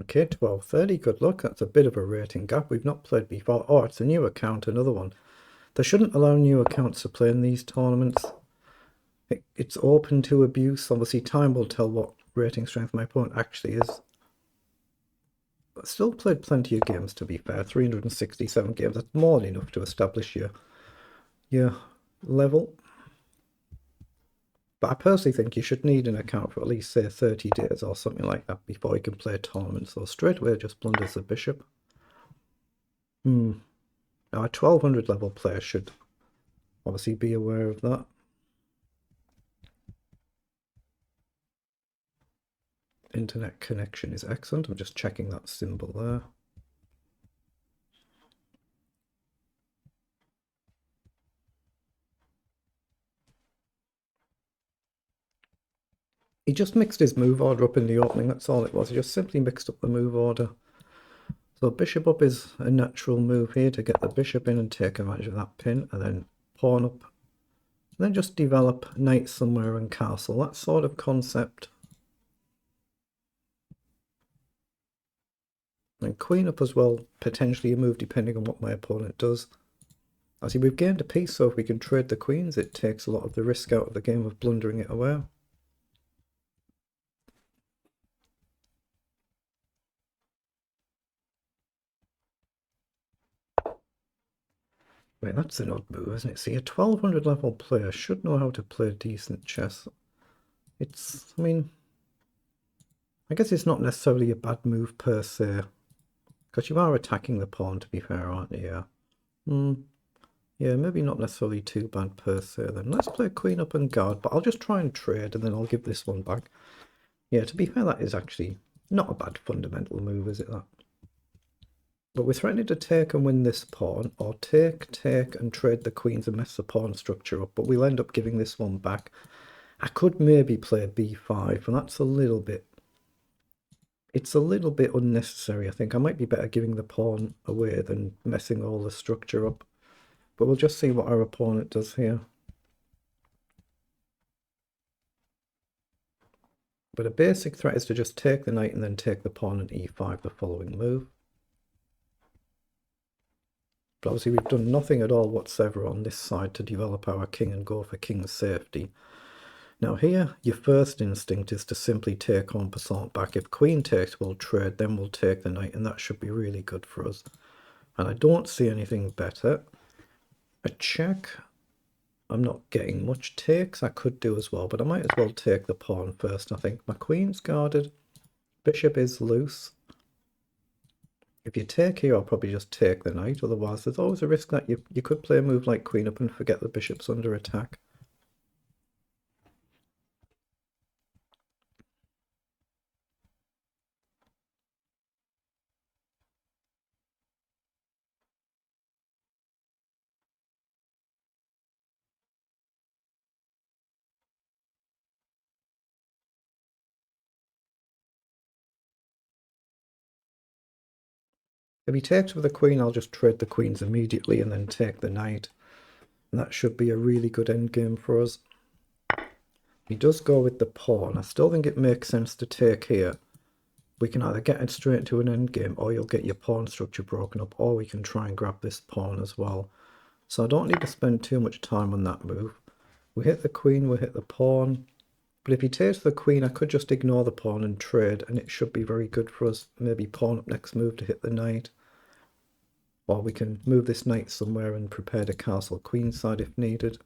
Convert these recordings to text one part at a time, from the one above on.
Okay, 1230, good luck. That's a bit of a rating gap. We've not played before. Oh, it's a new account, another one. They shouldn't allow new accounts to play in these tournaments. It's open to abuse. Obviously, time will tell what rating strength my opponent actually is. But still played plenty of games, to be fair. 367 games. That's more than enough to establish your level. But I personally think you should need an account for at least, say, 30 days or something like that before you can play tournaments. So straight away just blunders the bishop. Now a 1200 level player should obviously be aware of that. Internet connection is excellent. I'm just checking that symbol there. He just mixed his move order up in the opening, that's all it was. He just simply mixed up the move order. So bishop up is a natural move here to get the bishop in and take advantage of that pin, and then pawn up. And then just develop knight somewhere and castle, that sort of concept. And queen up as well, potentially a move depending on what my opponent does. I see we've gained a piece, so if we can trade the queens, it takes a lot of the risk out of the game of blundering it away. Wait, that's an odd move, isn't it? See, a 1200 level player should know how to play decent chess. I mean, I guess it's not necessarily a bad move per se. Because you are attacking the pawn, to be fair, aren't you? Yeah. Yeah, maybe not necessarily too bad per se then. Let's play queen up and guard, but I'll just try and trade and then I'll give this one back. Yeah, to be fair, that is actually not a bad fundamental move, is it, that? But we're threatening to take and win this pawn, or take, and trade the queens and mess the pawn structure up, but we'll end up giving this one back. I could maybe play b5, and that's a little bit... It's a little bit unnecessary, I think. I might be better giving the pawn away than messing all the structure up. But we'll just see what our opponent does here. But a basic threat is to just take the knight and then take the pawn and e5, the following move. But obviously we've done nothing at all whatsoever on this side to develop our king and go for king's safety. Now here, your first instinct is to simply take en passant back. If queen takes, we'll trade, then we'll take the knight, and that should be really good for us. And I don't see anything better. A check, I'm not getting much takes. I could do as well, but I might as well take the pawn first, I think. My queen's guarded, bishop is loose. If you take here, I'll probably just take the knight. Otherwise, there's always a risk that you could play a move like queen up and forget the bishop's under attack. If he takes with the queen, I'll just trade the queens immediately and then take the knight. And that should be a really good endgame for us. He does go with the pawn. I still think it makes sense to take here. We can either get it straight to an endgame, or you'll get your pawn structure broken up, or we can try and grab this pawn as well. So I don't need to spend too much time on that move. We hit the queen, we hit the pawn. But if he takes the queen, I could just ignore the pawn and trade, and it should be very good for us. Maybe pawn up next move to hit the knight. Or we can move this knight somewhere and prepare to castle queenside if needed.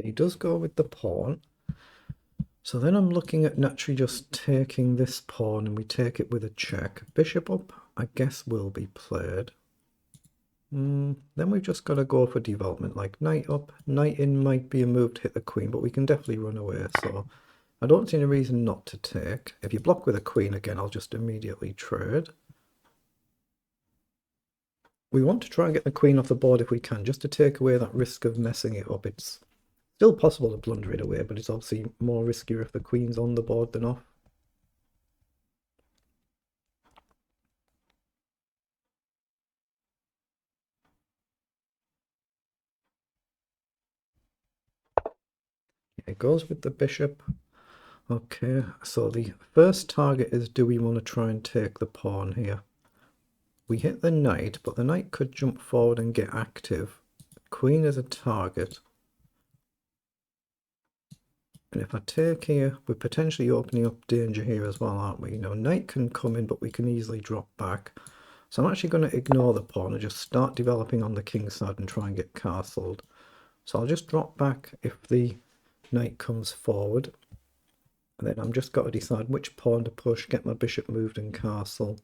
He does go with the pawn. So then I'm looking at naturally just taking this pawn, and we take it with a check. Bishop up, I guess, will be played. Then we've just got to go for development, like knight up. Knight in might be a move to hit the queen, but we can definitely run away. So I don't see any reason not to take. If you block with a queen again, I'll just immediately trade. We want to try and get the queen off the board if we can, just to take away that risk of messing it up. It's still possible to blunder it away, but it's obviously more riskier if the queen's on the board than off. It goes with the bishop. Okay, so the first target is, do we want to try and take the pawn here? We hit the knight, but the knight could jump forward and get active. Queen is a target. And if I take here, we're potentially opening up danger here as well, aren't we? You know, knight can come in, but we can easily drop back. So I'm actually going to ignore the pawn and just start developing on the king's side and try and get castled. So I'll just drop back if the knight comes forward. And then I'm just got to decide which pawn to push, get my bishop moved and castle.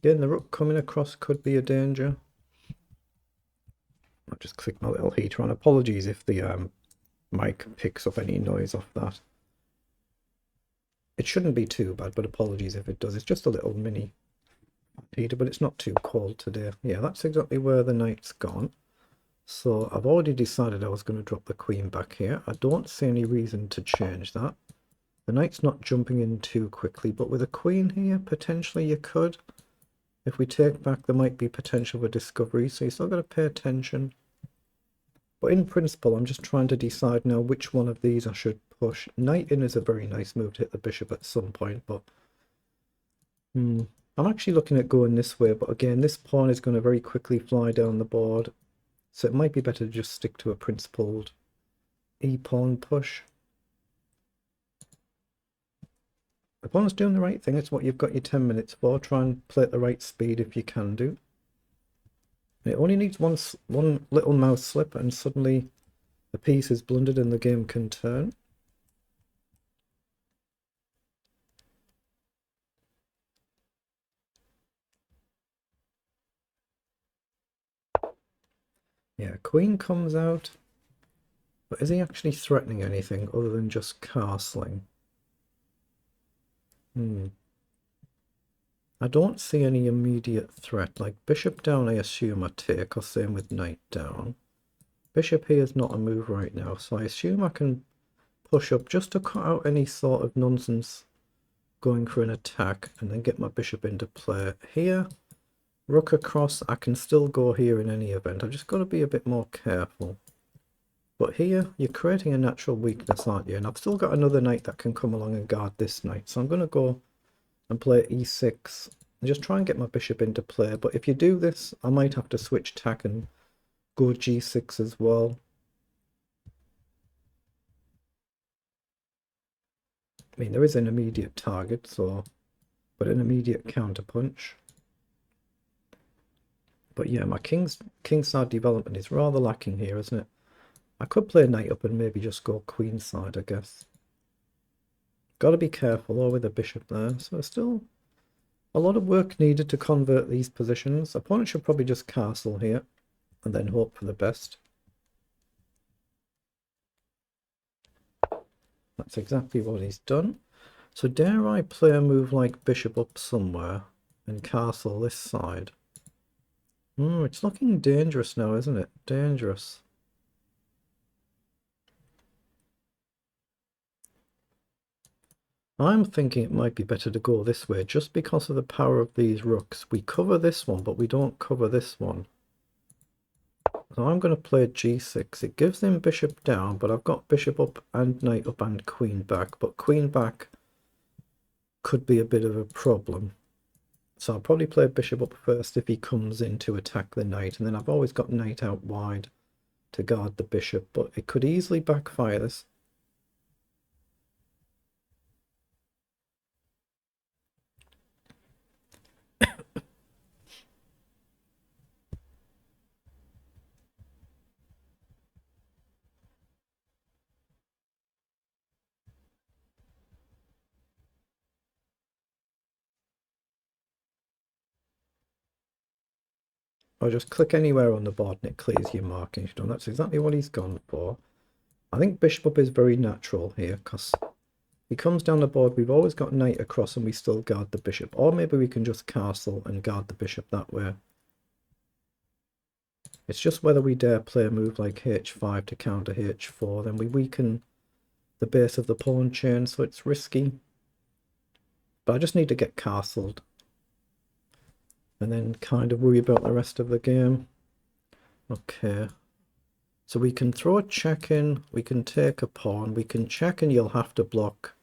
Again, the rook coming across could be a danger. I'll just click my little heater on. Apologies if the mic picks up any noise off that. It shouldn't be too bad, but apologies if it does. It's just a little mini heater, but it's not too cold today. Yeah, that's exactly where the knight's gone. So I've already decided I was going to drop the queen back here. I don't see any reason to change that. The knight's not jumping in too quickly, but with a queen here, potentially you could. If we take back, there might be potential for discovery, so you still got to pay attention. But in principle, I'm just trying to decide now which one of these I should push. Knight in is a very nice move to hit the bishop at some point, but I'm actually looking at going this way, but again, this pawn is going to very quickly fly down the board, so it might be better to just stick to a principled e-pawn push. The pawn's doing the right thing. It's what you've got your 10 minutes for. Try and play at the right speed if you can do. It only needs one little mouse slip and suddenly the piece is blundered and the game can turn. Yeah, queen comes out. But is he actually threatening anything other than just castling? I don't see any immediate threat. Like bishop down, I assume I take, or same with knight down. Bishop here is not a move right now, so I assume I can push up just to cut out any sort of nonsense going for an attack and then get my bishop into play. Here, rook across, I can still go here in any event. I've just got to be a bit more careful. But here, you're creating a natural weakness, aren't you? And I've still got another knight that can come along and guard this knight. So I'm going to go and play e6 and just try and get my bishop into play. But if you do this, I might have to switch tack and go g6 as well. I mean, there is an immediate target, so, but an immediate counterpunch. But yeah, my kingside development is rather lacking here, isn't it? I could play knight up and maybe just go queenside, I guess. Got to be careful, or with a bishop there. So still a lot of work needed to convert these positions. Opponent should probably just castle here and then hope for the best. That's exactly what he's done. So dare I play a move like bishop up somewhere and castle this side? It's looking dangerous now, isn't it? Dangerous. I'm thinking it might be better to go this way just because of the power of these rooks. We cover this one, but we don't cover this one. So I'm going to play g6. It gives him bishop down, but I've got bishop up and knight up and queen back. But queen back could be a bit of a problem. So I'll probably play bishop up first if he comes in to attack the knight. And then I've always got knight out wide to guard the bishop. But it could easily backfire this. Or just click anywhere on the board and it clears your marking. That's exactly what he's gone for. I think bishop up is very natural here because he comes down the board. We've always got knight across and we still guard the bishop. Or maybe we can just castle and guard the bishop that way. It's just whether we dare play a move like h5 to counter h4, then we weaken the base of the pawn chain, so it's risky. But I just need to get castled and then kind of worry about the rest of the game. Okay. So we can throw a check in, we can take a pawn, we can check and you'll have to block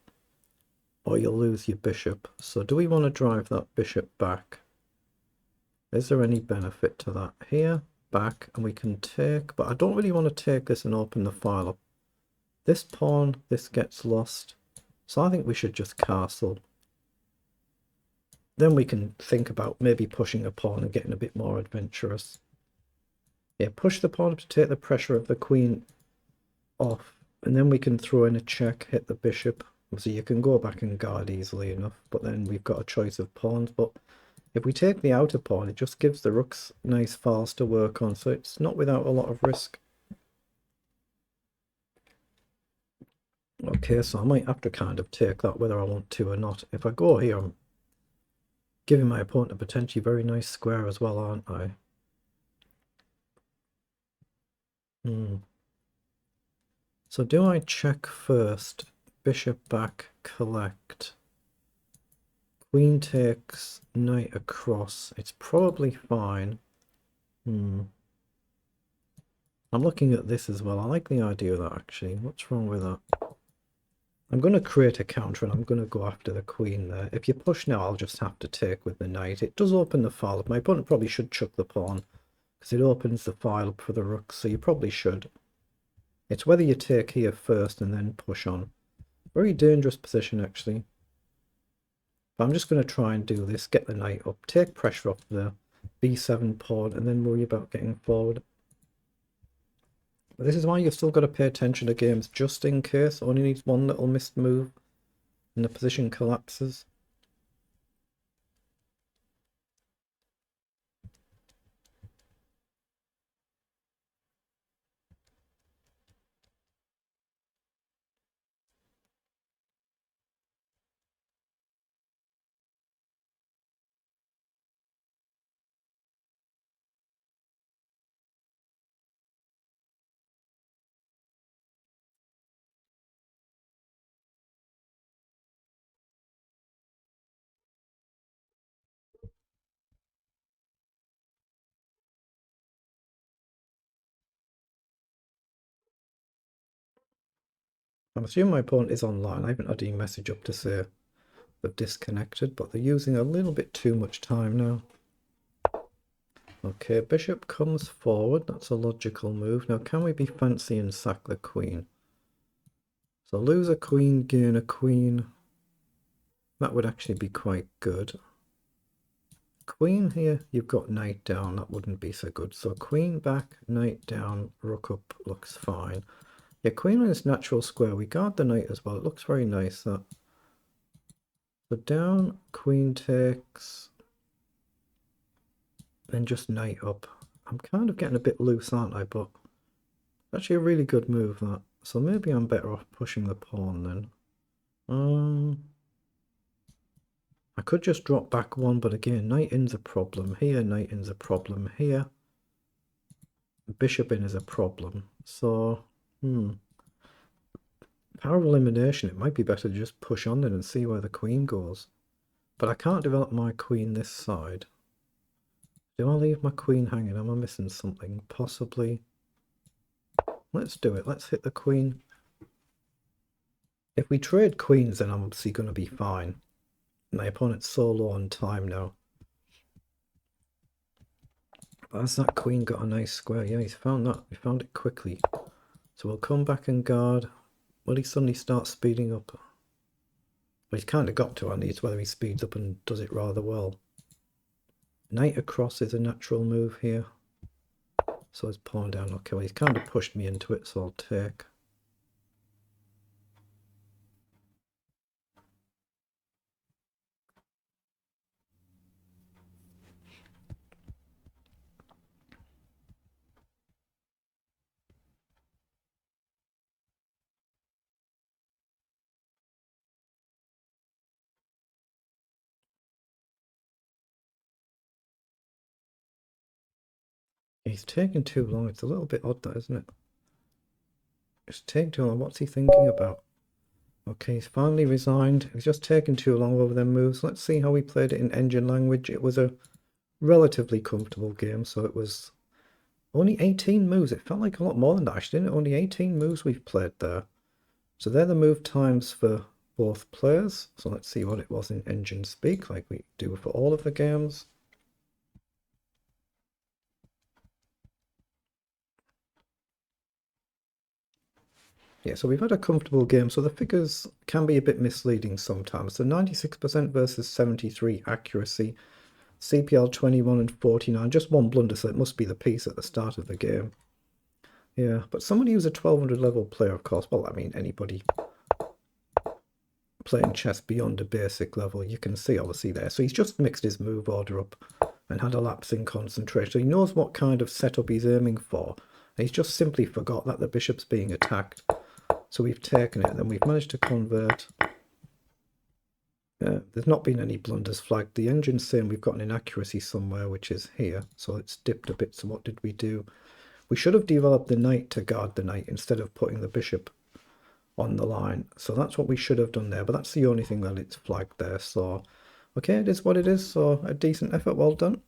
or you'll lose your bishop. So do we want to drive that bishop back? Is there any benefit to that? Here, back, and we can take, but I don't really want to take this and open the file up. This pawn, this gets lost. So I think we should just castle. Then we can think about maybe pushing a pawn and getting a bit more adventurous. Yeah, push the pawn to take the pressure of the queen off, and then we can throw in a check, hit the bishop. So you can go back and guard easily enough, but then we've got a choice of pawns. But if we take the outer pawn, it just gives the rooks nice files to work on, so it's not without a lot of risk. Okay, so I might have to kind of take that whether I want to or not. If I go here, I'm giving my opponent a potentially very nice square as well, aren't I? So do I check first? Bishop back, collect. Queen takes, knight across. It's probably fine. I'm looking at this as well. I like the idea of that, actually. What's wrong with that? I'm going to create a counter and I'm going to go after the queen there. If you push now, I'll just have to take with the knight. It does open the file up. My opponent probably should chuck the pawn because it opens the file up for the rook, so you probably should. It's whether you take here first and then push on. Very dangerous position, actually. But I'm just going to try and do this, get the knight up, take pressure off the b7 pawn, and then worry about getting forward. But this is why you've still got to pay attention to games, just in case. Only needs one little missed move and the position collapses. I'm assuming my opponent is online. I haven't had any message up to say they've disconnected, but they're using a little bit too much time now. Okay, bishop comes forward. That's a logical move. Now, can we be fancy and sack the queen? So lose a queen, gain a queen. That would actually be quite good. Queen here, you've got knight down. That wouldn't be so good. So queen back, knight down, rook up looks fine. Yeah, queen on its natural square. We guard the knight as well. It looks very nice, that. So down, queen takes, then just knight up. I'm kind of getting a bit loose, aren't I? But actually a really good move, that. So maybe I'm better off pushing the pawn then. I could just drop back one, but again, knight in's a problem. Here, knight in's a problem. Here, bishop in is a problem. So, power of elimination, it might be better to just push on then and see where the queen goes. But I can't develop my queen this side. Do I leave my queen hanging? Am I missing something? Possibly. Let's do it. Let's hit the queen. If we trade queens, then I'm obviously going to be fine. My opponent's so low on time now. But has that queen got a nice square? Yeah, he's found that. He found it quickly. So we'll come back and guard. Will he suddenly start speeding up? Well, he's kind of got to, and it's whether he speeds up and does it rather well. Knight across is a natural move here. So his pawn down. Okay, well, he's kind of pushed me into it, so I'll take. He's taking too long. It's a little bit odd, that, isn't it? It's taking too long. What's he thinking about? Okay, he's finally resigned. He's just taking too long over them moves. Let's see how he played it in engine language. It was a relatively comfortable game, so it was only 18 moves. It felt like a lot more than that, actually, didn't it? Only 18 moves we've played there. So they're the move times for both players. So let's see what it was in engine speak, like we do for all of the games. Yeah, so we've had a comfortable game. So the figures can be a bit misleading sometimes. So 96% versus 73 accuracy. CPL 21 and 49. Just one blunder, so it must be the piece at the start of the game. Yeah, but somebody who's a 1200 level player, of course, well, I mean, anybody playing chess beyond a basic level, you can see obviously there. So he's just mixed his move order up and had a lapse in concentration. So he knows what kind of setup he's aiming for. And he's just simply forgot that the bishop's being attacked. So we've taken it, and then we've managed to convert. There's not been any blunders flagged. The engine's saying we've got an inaccuracy somewhere, which is here. So it's dipped a bit. So what did we do? We should have developed the knight to guard the knight instead of putting the bishop on the line. So that's what we should have done there. But that's the only thing that it's flagged there. So, okay, it is what it is. So a decent effort. Well done.